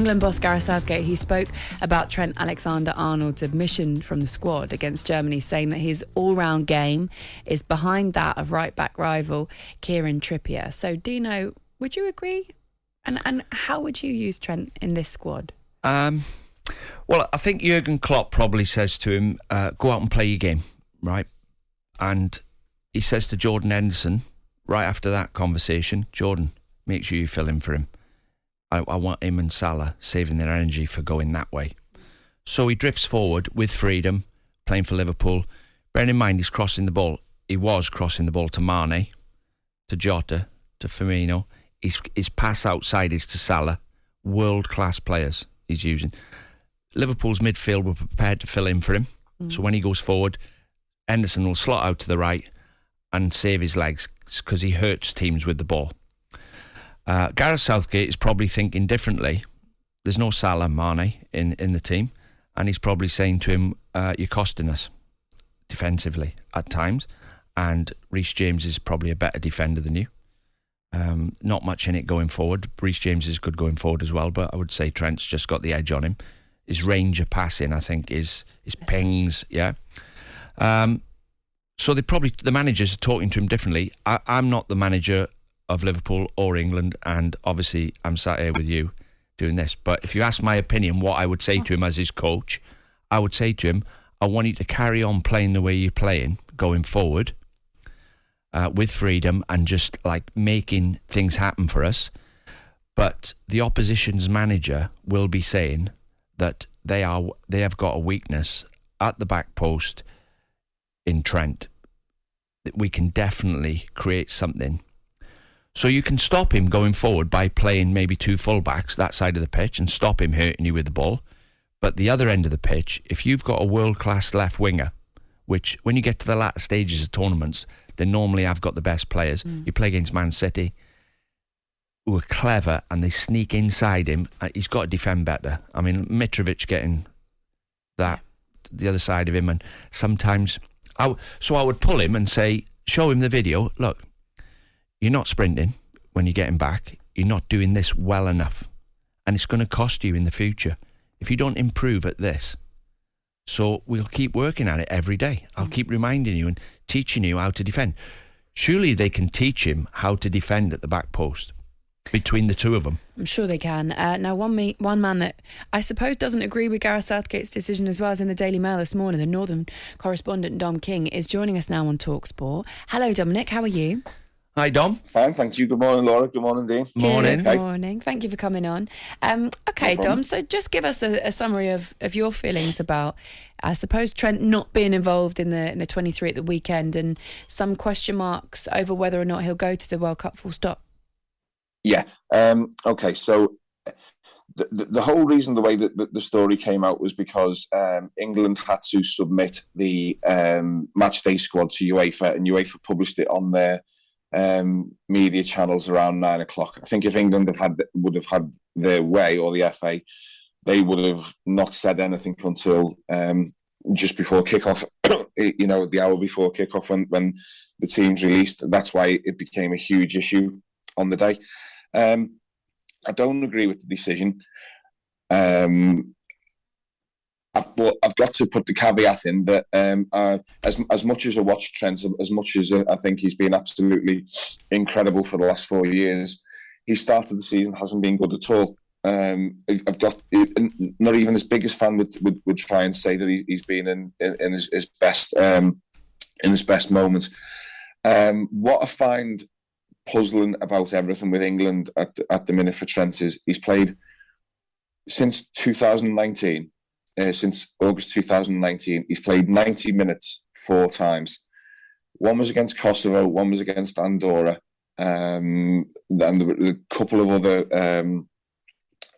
England boss Gareth Southgate, he spoke about Trent Alexander-Arnold's admission from the squad against Germany, saying that his all-round game is behind that of right-back rival Kieran Trippier. So, Dino, would you agree? And how would you use Trent in this squad? Well, I think Jurgen Klopp probably says to him, go out and play your game, right? And he says to Jordan Henderson, right after that conversation, Jordan, make sure you fill in for him. I want him and Salah saving their energy for going that way. So he drifts forward with freedom, playing for Liverpool. Bearing in mind, he's crossing the ball. He was crossing the ball to Mane, to Jota, to Firmino. His pass outside is to Salah. World-class players he's using. Liverpool's midfield were prepared to fill in for him. So when he goes forward, Henderson will slot out to the right and save his legs because he hurts teams with the ball. Gareth Southgate is probably thinking differently. There's no Salah, Mane in the team, and he's probably saying to him, you're costing us defensively at times, and Reece James is probably a better defender than you. Not much in it going forward. Reece James is good going forward as well, but I would say Trent's just got the edge on him. His range of passing, I think, is pings, yeah. So the managers are talking to him differently. I'm not the manager of Liverpool or England, and obviously I'm sat here with you doing this. But if you ask my opinion, what I would say to him as his coach, I would say to him, I want you to carry on playing the way you're playing going forward, with freedom and just like making things happen for us. But the opposition's manager will be saying that they have got a weakness at the back post in Trent. That we can definitely create something. So you can stop him going forward by playing maybe two fullbacks that side of the pitch and stop him hurting you with the ball. But the other end of the pitch, if you've got a world-class left winger, which when you get to the latter stages of tournaments, they normally have got the best players. You play against Man City, who are clever, and they sneak inside him. He's got to defend better. I mean, Mitrovic getting that, the other side of him, and sometimes... So I would pull him and say, show him the video, look, you're not sprinting when you're getting back. You're not doing this well enough. And it's going to cost you in the future if you don't improve at this. So we'll keep working at it every day. I'll keep reminding you and teaching you how to defend. Surely they can teach him how to defend at the back post between the two of them. I'm sure they can. Now, one man that I suppose doesn't agree with Gareth Southgate's decision as well as in the Daily Mail this morning, the Northern correspondent Dom King is joining us now on talkSPORT. Hello, Dominic. How are you? Hi, Dom. Fine, thank you. Good morning, Laura. Good morning, Dean. Morning. Good morning. Thank you for coming on. Okay, Dom, so just give us a summary of your feelings about, I suppose, Trent not being involved in the 23 at the weekend and some question marks over whether or not he'll go to the World Cup full stop. Yeah. Okay, so the whole reason the way that the story came out was because England had to submit the match day squad to UEFA, and UEFA published it on their media channels around 9 o'clock. I think if England would have had their way, or the FA, they would have not said anything until just before kickoff. The hour before kickoff when the teams released. That's why it became a huge issue on the day. I don't agree with the decision. I've got to put the caveat in that as much as I watch Trent, as much as I think he's been absolutely incredible for the last 4 years, he started the season hasn't been good at all. I've got not even his biggest fan would try and say that he's been in his best moments. What I find puzzling about everything with England at the minute for Trent is he's played since 2019. Since August 2019, he's played 90 minutes 4 times. One was against Kosovo, one was against Andorra, and there were a couple of other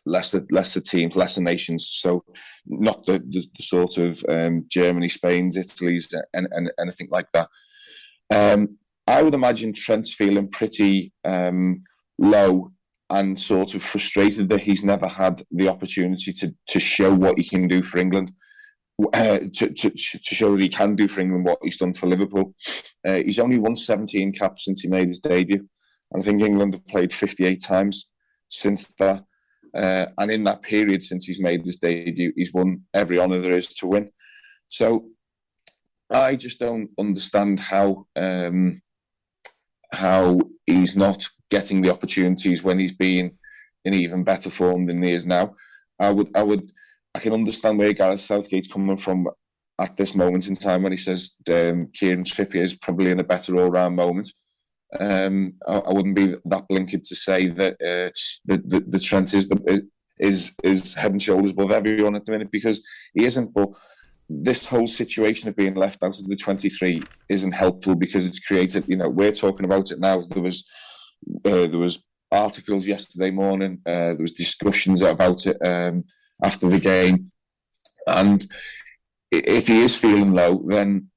lesser teams, lesser nations. So not the sort of Germany, Spain's, Italy's, and anything like that. I would imagine Trent's feeling pretty low and sort of frustrated that he's never had the opportunity to show what he can do for England, to show that he can do for England what he's done for Liverpool. He's only won 17 caps since he made his debut. And I think England have played 58 times since that. And in that period, since he's made his debut, he's won every honour there is to win. So I just don't understand how he's not getting the opportunities when he's been in even better form than he is now. I can understand where Gareth Southgate's coming from at this moment in time when he says Kieran Trippier is probably in a better all-round moment. I wouldn't be that blinkered to say that the Trent is head and shoulders above everyone at the minute, because he isn't. But this whole situation of being left out of the 23 isn't helpful, because it's created. We're talking about it now. There was articles yesterday morning. There was discussions about it after the game, and if he is feeling low, then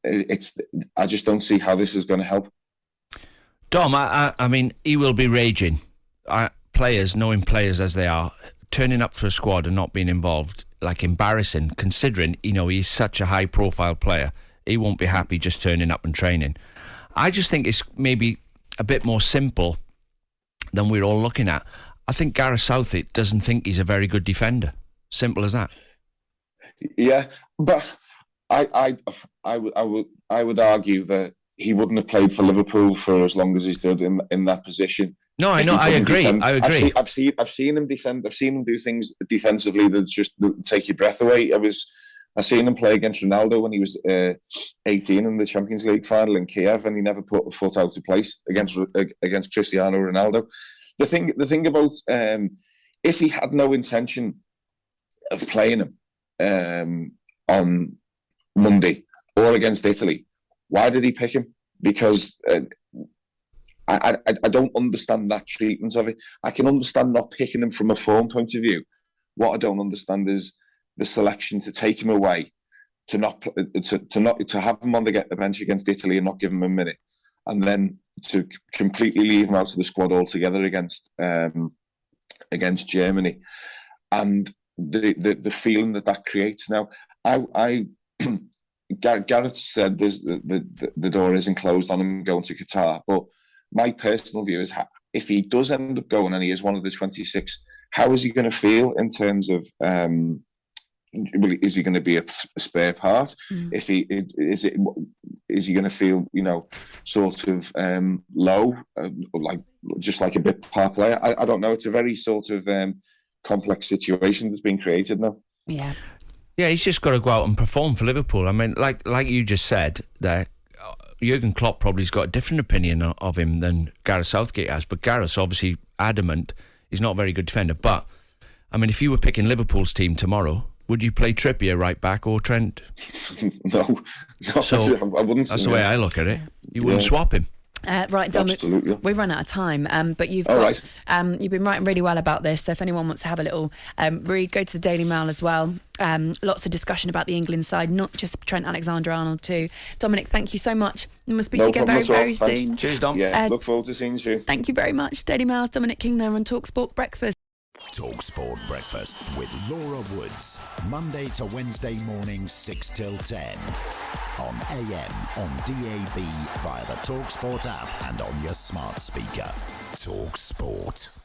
I just don't see how this is going to help. Dom, I mean, he will be raging. Players, knowing players as they are, turning up for a squad and not being involved, like, embarrassing, considering, he's such a high-profile player. He won't be happy just turning up and training. I just think it's maybe a bit more simple than we're all looking at. I think Gareth Southgate doesn't think he's a very good defender. Simple as that. Yeah, but I would argue that he wouldn't have played for Liverpool for as long as he's done in that position. No, I know. I agree. I've seen him defend. I've seen him do things defensively that just take your breath away. I seen him play against Ronaldo when he was 18 in the Champions League final in Kiev, and he never put a foot out of place against Cristiano Ronaldo. The thing about if he had no intention of playing him on Monday or against Italy, why did he pick him? Because I don't understand that treatment of it. I can understand not picking him from a form point of view. What I don't understand is the selection to take him away, to have him on the bench against Italy and not give him a minute, and then to completely leave him out of the squad altogether against Germany, and the feeling that creates. Now, Gareth said the door isn't closed on him going to Qatar, but my personal view is, if he does end up going and he is one of the 26, how is he going to feel in terms of is he going to be a spare part? If he is he going to feel sort of low, just like a bit part player? I don't know. It's a very sort of complex situation that's been created now. Yeah. Yeah, he's just got to go out and perform for Liverpool. I mean, like you just said, that Jurgen Klopp probably's got a different opinion of him than Gareth Southgate has, but Gareth's obviously adamant he's not a very good defender. But, I mean, if you were picking Liverpool's team tomorrow, would you play Trippier right back or Trent? No, so I wouldn't. That's the way I look at it. You wouldn't swap him. Right, Dom, absolutely. we've run out of time, but you've been writing really well about this, so if anyone wants to have a little read, go to the Daily Mail as well. Lots of discussion about the England side, not just Trent Alexander-Arnold too. Dominic, thank you so much, and we'll speak to you again very, very soon. Cheers, Dom. Yeah, look forward to seeing you. Thank you very much. Daily Mail's Dominic King there on talkSPORT Breakfast. talkSPORT Breakfast with Laura Woods, Monday to Wednesday mornings 6 till 10. On AM, on DAB, via the talkSPORT app and on your smart speaker. talkSPORT.